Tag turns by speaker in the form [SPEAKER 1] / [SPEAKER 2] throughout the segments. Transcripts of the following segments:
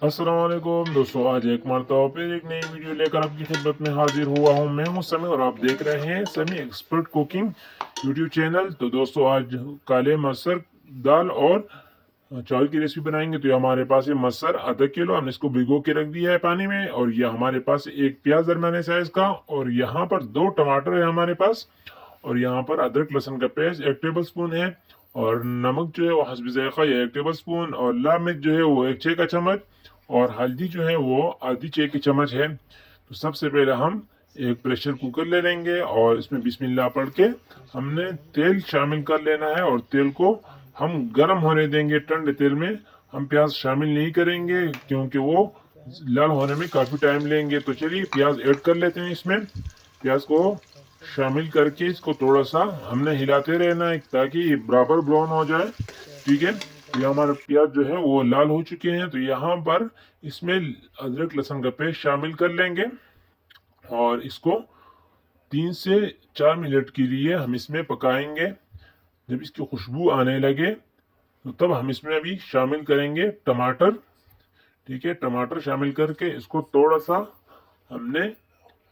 [SPEAKER 1] अस्सलाम वालेकुम दोस्तों, आज एक मरतबा फिर एक नई वीडियो लेकर आपकी खिदमत में हाजिर हुआ हूँ। मैं हूँ समी और आप देख रहे हैं समी एक्सपर्ट कुकिंग यूट्यूब चैनल। तो दोस्तों, आज काले मसर दाल और चावल की रेसिपी बनाएंगे। तो ये हमारे पास है मसर आधा किलो, हमने इसको भिगो के रख दिया है पानी में। और यह हमारे पास एक प्याज दरमियाने साइज का, और यहाँ पर 2 टमाटर है हमारे पास, और यहाँ पर अदरक लहसुन का पेस्ट 1 टेबल स्पून है, और नमक जो है वो हस्ब ज़ायक़ा या 1 टेबल स्पून, और लाल मिर्च जो है वो 1 चाय का चम्मच, और हल्दी जो है वो आधी चाय की चम्मच है। तो सबसे पहले हम एक प्रेशर कुकर ले लेंगे और इसमें बिस्मिल्लाह पढ़ के हमने तेल शामिल कर लेना है, और तेल को हम गर्म होने देंगे। ठंडे तेल में हम प्याज शामिल नहीं करेंगे क्योंकि वो लाल होने में काफ़ी टाइम लेंगे। तो चलिए प्याज ऐड कर लेते हैं इसमें। प्याज को शामिल करके इसको थोड़ा सा हमने हिलाते रहना है ताकि ये बराबर ब्राउन हो जाए। ठीक है, ये हमारे प्याज जो है वो लाल हो चुके हैं। तो यहाँ पर इसमें अदरक लहसुन का पेस्ट शामिल कर लेंगे, और इसको 3 से 4 मिनट के लिए हम इसमें पकाएंगे। जब इसकी खुशबू आने लगे तो तब हम इसमें अभी शामिल करेंगे टमाटर। ठीक है, टमाटर शामिल करके इसको थोड़ा सा हमने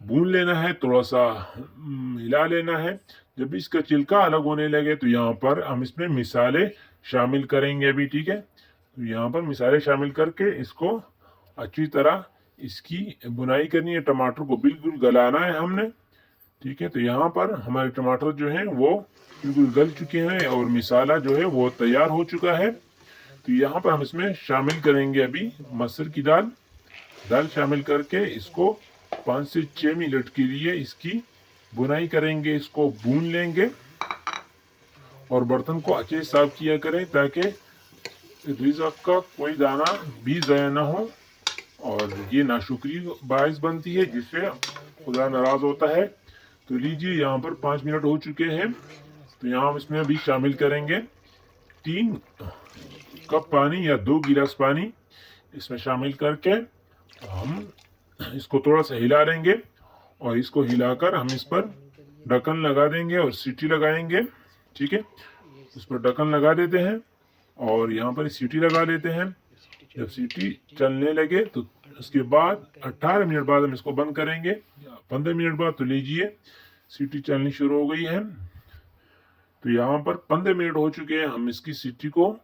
[SPEAKER 1] भून लेना है, थोड़ा सा हिला लेना है। जब इसका छिलका अलग होने लगे तो यहाँ पर हम इसमें मिसाले शामिल करेंगे अभी। ठीक है, तो यहाँ पर मिसाले शामिल करके इसको अच्छी तरह इसकी बुनाई करनी है। टमाटर को बिल्कुल गलाना है हमने। ठीक है, तो यहाँ पर हमारे टमाटर जो हैं वो बिल्कुल गल चुके हैं और मिसाला जो है वो तैयार हो चुका है। तो यहाँ पर हम इसमें शामिल करेंगे अभी मसूर की दाल। दाल शामिल करके इसको 5 से 6 मिनट के लिए इसकी बुनाई करेंगे, इसको भून लेंगे। और बर्तन को अच्छे से साफ किया करें ताकि रिज़्क़ का कोई दाना भी ज़ाया ना हो, और ये नाशुक्री बायस बनती है जिससे खुदा नाराज़ होता है। तो लीजिए, यहाँ पर 5 मिनट हो चुके हैं। तो यहाँ हम इसमें अभी शामिल करेंगे 3 कप पानी या 2 गिलास पानी। इसमें शामिल करके हम इसको थोड़ा सा हिला लेंगे, और इसको हिलाकर हम इस पर ढक्कन लगा देंगे और सीटी लगाएंगे। ठीक है, इस पर ढक्कन लगा देते हैं और यहाँ पर सीटी लगा देते हैं। जब सीटी चलने लगे तो उसके बाद 18 मिनट बाद हम इसको बंद करेंगे, 15 मिनट बाद। तो लीजिए, सीटी चलनी शुरू हो गई है। तो यहाँ पर 15 मिनट हो चुके हैं। हम इसकी सीटी को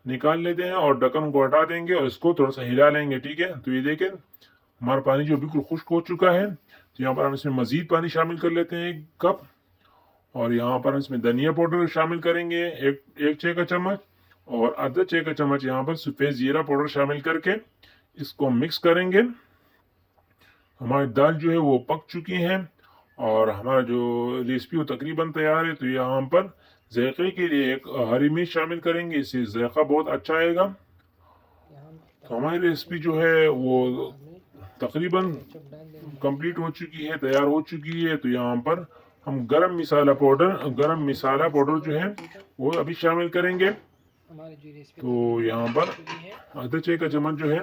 [SPEAKER 1] निकाल लेते हैं और ढक्कन को हटा देंगे और इसको थोड़ा सा हिला लेंगे। ठीक है, तो ये देखें हमारा पानी जो बिल्कुल खुश्क हो चुका है। तो यहाँ पर हम इसमें मजीद पानी शामिल कर लेते हैं 1 कप, और यहाँ पर हम इसमें धनिया पाउडर शामिल करेंगे एक चाय का चम्मच, और आधा चाय का चम्मच यहाँ पर सफ़ेद जीरा पाउडर शामिल करके इसको मिक्स करेंगे। हमारी दाल जो है वो पक चुकी है और हमारा जो रेसिपी वो तकरीबन तैयार है। तो यहाँ पर जायके के लिए एक हरी मिर्च शामिल करेंगे, इससे जायका बहुत अच्छा आएगा। तो हमारी रेसिपी जो है वो तकरीबन कंप्लीट हो चुकी है, तैयार हो चुकी है। तो यहाँ पर हम गरम मसाला पाउडर जो है वो अभी शामिल करेंगे। तो यहाँ पर आधा चाय का चम्मच जो है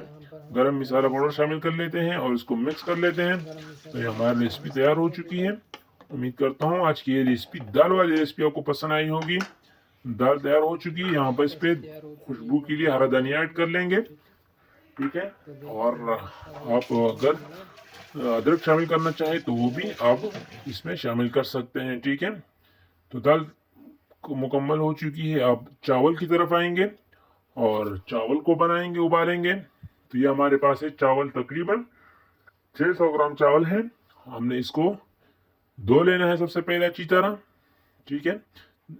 [SPEAKER 1] गरम मसाला पाउडर शामिल कर लेते हैं और इसको मिक्स कर लेते हैं। तो ये हमारी रेसिपी तैयार हो चुकी है। उम्मीद करता हूँ आज की ये रेसिपी, दाल वाली रेसिपी, आपको पसंद आई होगी। दाल तैयार हो चुकी है। यहाँ पर इस पर खुशबू के लिए हरा धनिया ऐड कर लेंगे। ठीक है, और आप अगर अदरक शामिल करना चाहें तो वो भी आप इसमें शामिल कर सकते हैं। ठीक है, तो दाल मुकम्मल हो चुकी है। अब चावल की तरफ आएंगे और चावल को बनाएंगे, उबालेंगे। तो ये हमारे पास है चावल, तकरीबन 600 ग्राम चावल है। हमने इसको धो लेना है सबसे पहले अच्छी तरह। ठीक है,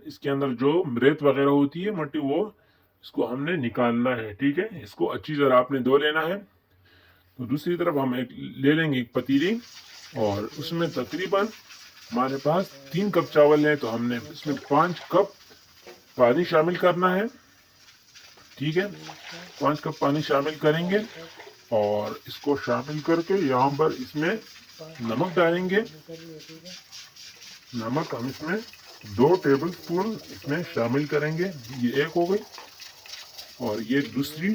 [SPEAKER 1] इसके अंदर जो रेत वगैरह होती है, मट्टी, वो इसको हमने निकालना है। ठीक है, इसको अच्छी तरह आपने धो लेना है। तो दूसरी तरफ हम ले लेंगे एक पतीली, और उसमें तकरीबन हमारे पास 3 कप चावल है। तो हमने इसमें 5 कप पानी शामिल करना है। ठीक है, 5 कप पानी शामिल करेंगे और इसको शामिल करके यहाँ पर इसमें नमक डालेंगे। नमक हम इसमें 2 टेबल स्पून इसमें शामिल करेंगे। ये एक हो गई, और ये दूसरी।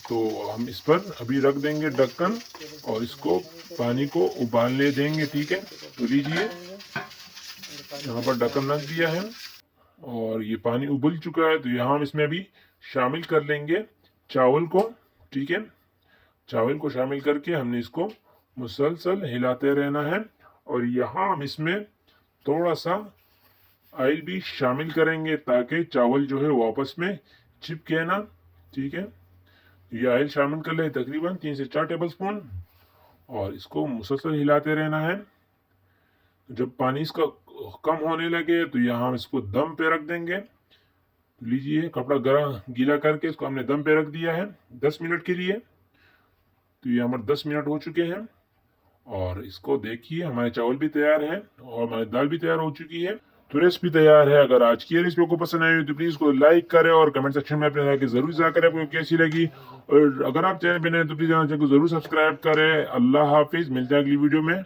[SPEAKER 1] तो हम इस पर अभी रख देंगे ढक्कन और इसको पानी को उबालने देंगे। ठीक है, तो लीजिए, यहाँ पर ढक्कन रख दिया है और ये पानी उबल चुका है। तो यहाँ हम इसमें अभी शामिल कर लेंगे चावल को। ठीक है, चावल को शामिल करके हमने इसको मुसलसल हिलाते रहना है। और यहाँ हम इसमें थोड़ा सा ऑयल भी शामिल करेंगे ताकि चावल जो है वो आपस में चिपके ना। ठीक है, ये ऑयल शामिल कर ले तकरीबन 3 से 4 टेबलस्पून और इसको मुसलसल हिलाते रहना है। जब पानी इसका कम होने लगे तो यहाँ हम इसको दम पे रख देंगे। लीजिए, कपड़ा गीला करके इसको हमने दम पे रख दिया है 10 मिनट के लिए। तो ये हमारे 10 मिनट हो चुके हैं और इसको देखिए, हमारे चावल भी तैयार है और हमारी दाल भी तैयार हो चुकी है। तो रेसिपी तैयार है। अगर आज की रेसिपी को पसंद आई तो प्लीज इसको लाइक करें और कमेंट सेक्शन में अपने राय के जरूर जाकर करें आपको कैसी लगी। और अगर आप चैनल पे नए तो प्लीज चैनल को जरूर सब्सक्राइब करें। अल्लाह हाफिज, मिलते हैं अगली वीडियो में।